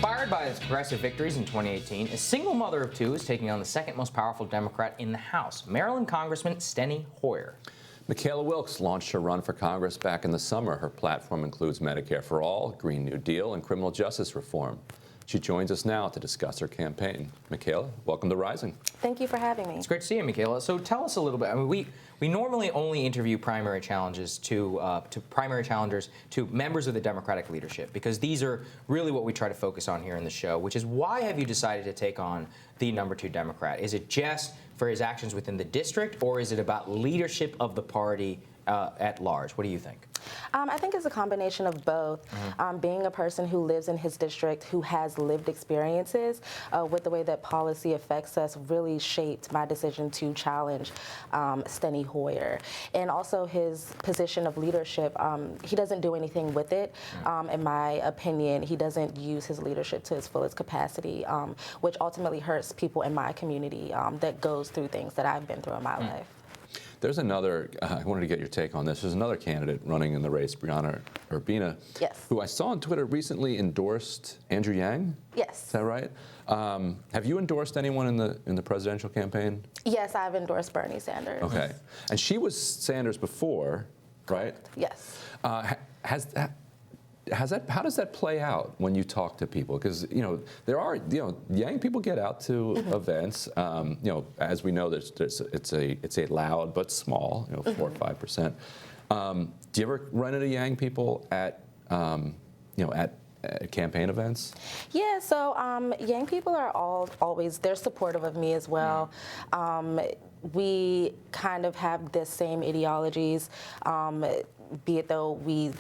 Inspired by its progressive victories in 2018, a single mother of two is taking on the second most powerful Democrat in the House, Maryland Congressman Steny Hoyer. McKayla Wilkes launched her run for Congress back in the summer. Her platform includes Medicare for All, Green New Deal, and criminal justice reform. She joins us now to discuss her campaign. McKayla, welcome to Rising. Thank you for having me. It's great to see you, McKayla. So tell us a little bit. I mean, we normally only interview primary challengers to members of the Democratic leadership, because these are really what we try to focus on here in the show, which is why have you decided to take on the number 2 Democrat? Is it just for his actions within the district, or is it about leadership of the party at large? What do you think? I think it's a combination of both. Being a person who lives in his district, who has lived experiences with the way that policy affects us, really shaped my decision to challenge Steny Hoyer. And also his position of leadership, he doesn't do anything with it. In my opinion, he doesn't use his leadership to his fullest capacity, which ultimately hurts people in my community that goes through things that I've been through in my life. There's another, I wanted to get your take on this. There's another candidate running in the race, Brianna Urbina, yes, who I saw on Twitter recently endorsed Andrew Yang. Yes. Is that right? Have you endorsed anyone in the presidential campaign? Yes, I've endorsed Bernie Sanders. Okay. And she was Sanders before, right? Yes. How does that play out when you talk to people? Because there are young people get out to events. As we know, it's a loud but small, 4 or 5%. Do you ever run into young people at campaign events? Yeah. So young people are always they're supportive of me as well. We kind of have the same ideologies, be it though we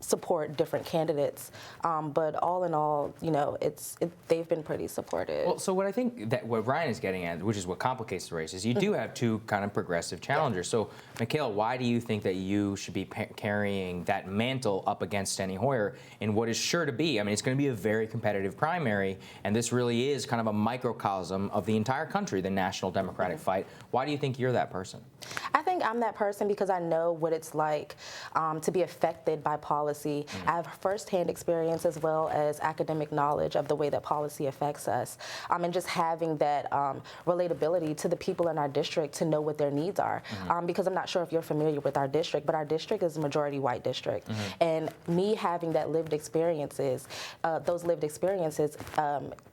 support different candidates, but all in all, they've been pretty supportive. Well, so what I think that what Ryan is getting at, which is what complicates the race, is you do have two kind of progressive challengers. Yeah. So, McKayla, why do you think that you should be carrying that mantle up against Steny Hoyer in what is sure to be? I mean, it's going to be a very competitive primary, and this really is kind of a microcosm of the entire country, the national Democratic fight. Why do you think you're that person? I think I'm that person because I know what it's like to be affected by policy. I have firsthand experience as well as academic knowledge of the way that policy affects us, and just having that relatability to the people in our district to know what their needs are. Because I'm not sure if you're familiar with our district, but our district is a majority white district, and me having that lived experiences, those lived experiences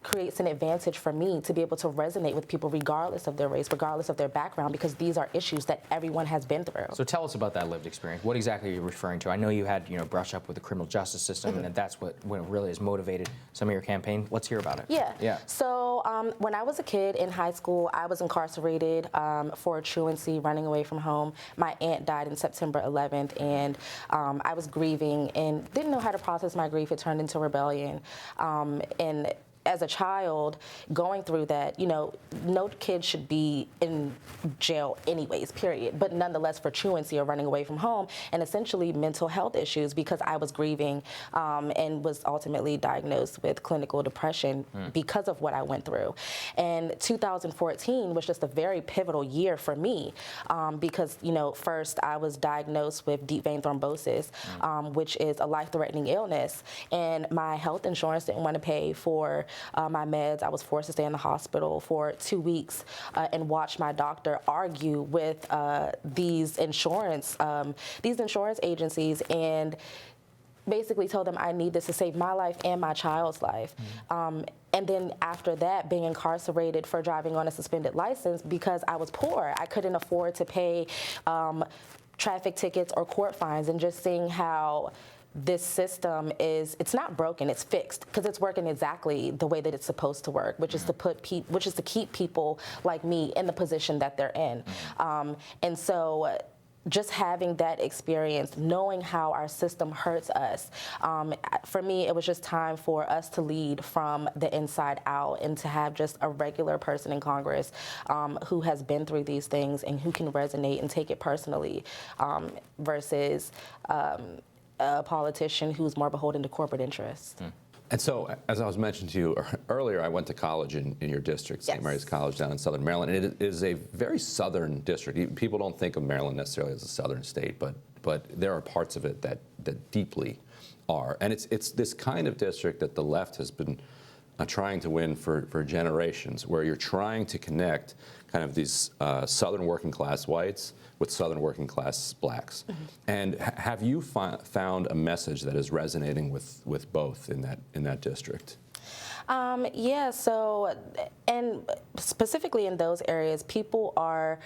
creates an advantage for me to be able to resonate with people regardless of their race, regardless of their background, because these are issues that everyone has been through. So tell us about that lived experience. What exactly are you referring to? I know you had brush up with the criminal justice system, and that's what really has motivated some of your campaign. Let's hear about it. Yeah. So when I was a kid in high school, I was incarcerated for truancy, running away from home. My aunt died in September 11th, and I was grieving and didn't know how to process my grief. It turned into rebellion. And as a child going through that, no kid should be in jail anyways, period. But nonetheless, for truancy or running away from home, and essentially mental health issues, because I was grieving and was ultimately diagnosed with clinical depression because of what I went through. And 2014 was just a very pivotal year for me because, first I was diagnosed with deep vein thrombosis, which is a life-threatening illness, and my health insurance didn't want to pay for my meds. I was forced to stay in the hospital for 2 weeks and watch my doctor argue with these insurance agencies, and basically told them I need this to save my life and my child's life. And then after that, being incarcerated for driving on a suspended license because I was poor. I couldn't afford to pay traffic tickets or court fines, and just seeing how this system it's not broken, it's fixed, because it's working exactly the way that it's supposed to work, which is to keep people like me in the position that they're in. And so just having that experience, knowing how our system hurts us, for me, it was just time for us to lead from the inside out and to have just a regular person in Congress who has been through these things and who can resonate and take it personally versus a politician who's more beholden to corporate interests. And so, as I was mentioning to you earlier, I went to college in your district, St. Mary's College down in southern Maryland. And it is a very southern district. People don't think of Maryland necessarily as a southern state, but there are parts of it that deeply are. And it's this kind of district that the left has been trying to win for generations, where you're trying to connect kind of these Southern working class whites with Southern working class blacks. And have you found a message that is resonating with both in that district? Yeah, so, and specifically in those areas, people are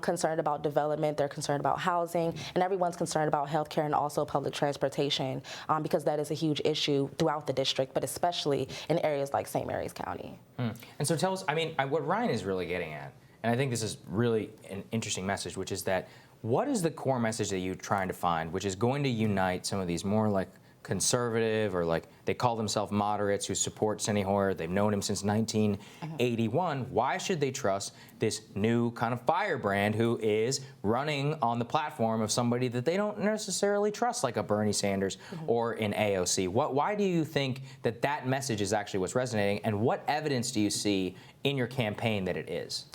concerned about development, they're concerned about housing, and everyone's concerned about healthcare and also public transportation, because that is a huge issue throughout the district, but especially in areas like St. Mary's County. And so tell us, I mean, what Ryan is really getting at, and I think this is really an interesting message, which is that what is the core message that you're trying to find, which is going to unite some of these more like conservative, or like they call themselves moderates, who support Steny Hoyer. They've known him since 1981. Why should they trust this new kind of firebrand who is running on the platform of somebody that they don't necessarily trust, like a Bernie Sanders or an AOC? Why do you think that message is actually what's resonating, and what evidence do you see in your campaign that it is?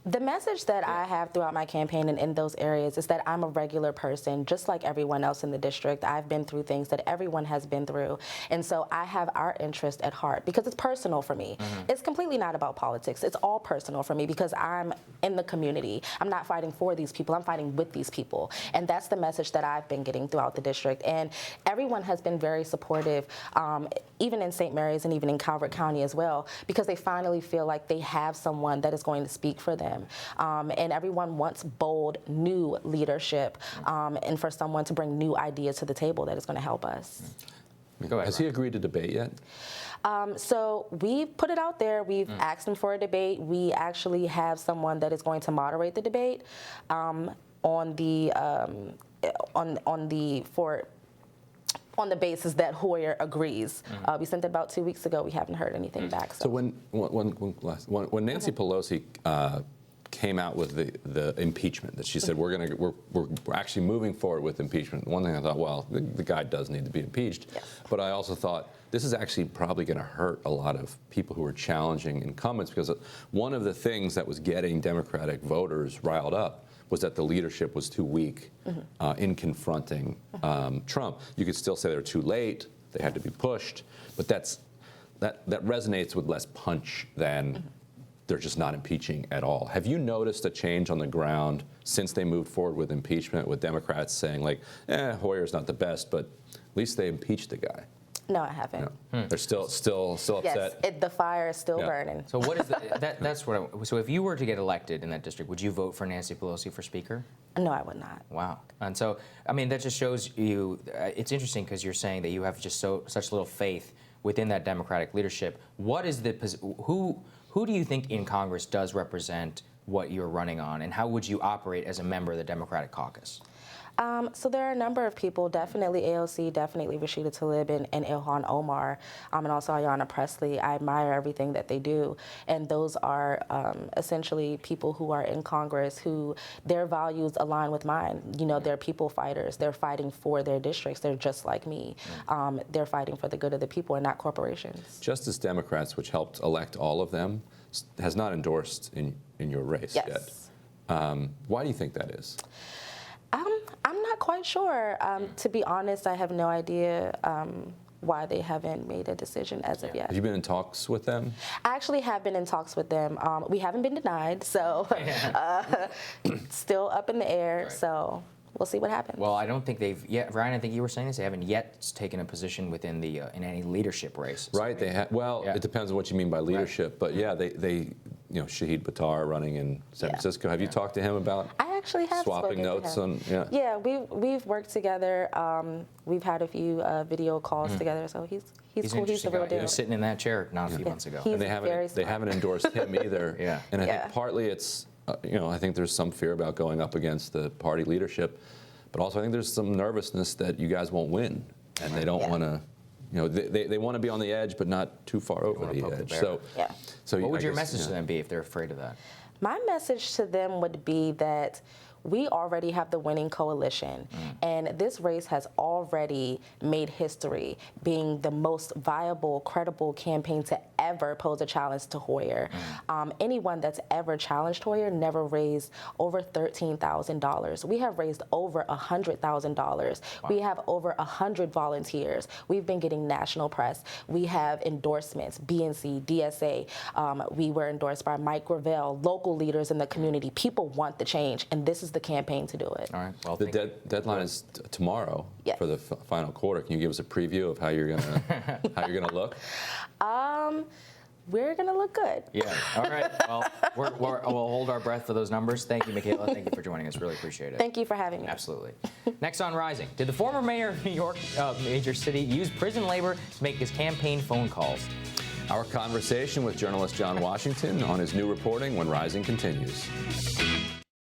The message that I have throughout my campaign and in those areas is that I'm a regular person, just like everyone else in the district. I've been through things that everyone has been through. And so I have our interest at heart because it's personal for me. It's completely not about politics. It's all personal for me because I'm in the community. I'm not fighting for these people. I'm fighting with these people. And that's the message that I've been getting throughout the district. And everyone has been very supportive, even in St. Mary's and even in Calvert County as well, because they finally feel like they have someone that is going to speak for them. And everyone wants bold, new leadership, and for someone to bring new ideas to the table that is going to help us. Go ahead. Has he agreed to debate yet? So we put it out there. We've asked him for a debate. We actually have someone that is going to moderate the debate on the basis that Hoyer agrees. We sent it about 2 weeks ago. We haven't heard anything back. So when Nancy Pelosi came out with the impeachment, that she said we're actually moving forward with impeachment, one thing I thought, well, the guy does need to be impeached. Yes. But I also thought this is actually probably going to hurt a lot of people who are challenging incumbents, because one of the things that was getting Democratic voters riled up was that the leadership was too weak in confronting Trump. You could still say they were too late, they had to be pushed, but that resonates with less punch than they're just not impeaching at all. Have you noticed a change on the ground since they moved forward with impeachment, with Democrats saying like, Hoyer's not the best, but at least they impeached the guy? No, I haven't. No. They're still upset. Yes, the fire is still burning. So what is that's what? So if you were to get elected in that district, would you vote for Nancy Pelosi for Speaker? No, I would not. Wow. And so, I mean, that just shows you. It's interesting because you're saying that you have just such little faith within that Democratic leadership. What is who do you think in Congress does represent what you're running on, and how would you operate as a member of the Democratic caucus? So there are a number of people, definitely AOC, definitely Rashida Tlaib and Ilhan Omar, and also Ayanna Pressley. I admire everything that they do. And those are essentially people who are in Congress who their values align with mine. You know, they're people fighters. They're fighting for their districts. They're just like me. They're fighting for the good of the people and not corporations. Justice Democrats, which helped elect all of them, has not endorsed in your race yet. Why do you think that is? I'm not quite sure. To be honest, I have no idea why they haven't made a decision as of yet. Have you been in talks with them? I actually have been in talks with them. We haven't been denied, so still up in the air. Right. So we'll see what happens. Well, I don't think they've yet. Ryan, I think you were saying this. They haven't yet taken a position within the in any leadership race. So Right. They have. Well, it depends on what you mean by leadership. Right. But yeah, they Shahid Buttar running in San Francisco. Have you talked to him about? I actually have swapping notes to him. on. Yeah, we've worked together. We've had a few video calls together. So he's cool. He's the real deal. He was sitting in that chair not a few months ago. He's And they haven't endorsed him either. And I think partly it's I think there's some fear about going up against the party leadership, but also I think there's some nervousness that you guys won't win, and they don't want to. They want to be on the edge, but not too far over the edge. So what would your message to them be if they're afraid of that? My message to them would be that we already have the winning coalition. And this race has already made history, being the most viable, credible campaign to ever pose a challenge to Hoyer. Anyone that's ever challenged Hoyer never raised over $13,000. We have raised over $100,000. We have over 100 volunteers. We've been getting national press. We have endorsements, BNC, DSA. We were endorsed by Mike Gravel, local leaders in the community. People want the change, and this is the campaign to do it. All right. Well, The deadline is tomorrow Yes. for the final quarter. Can you give us a preview of how you're gonna look? We're going to look good. yeah. All right. Well, we'll hold our breath for those numbers. Thank you, McKayla. Thank you for joining us. Really appreciate it. Thank you for having me. Absolutely. Next on Rising, did the former mayor of New York, major city, use prison labor to make his campaign phone calls? Our conversation with journalist John Washington on his new reporting when Rising continues.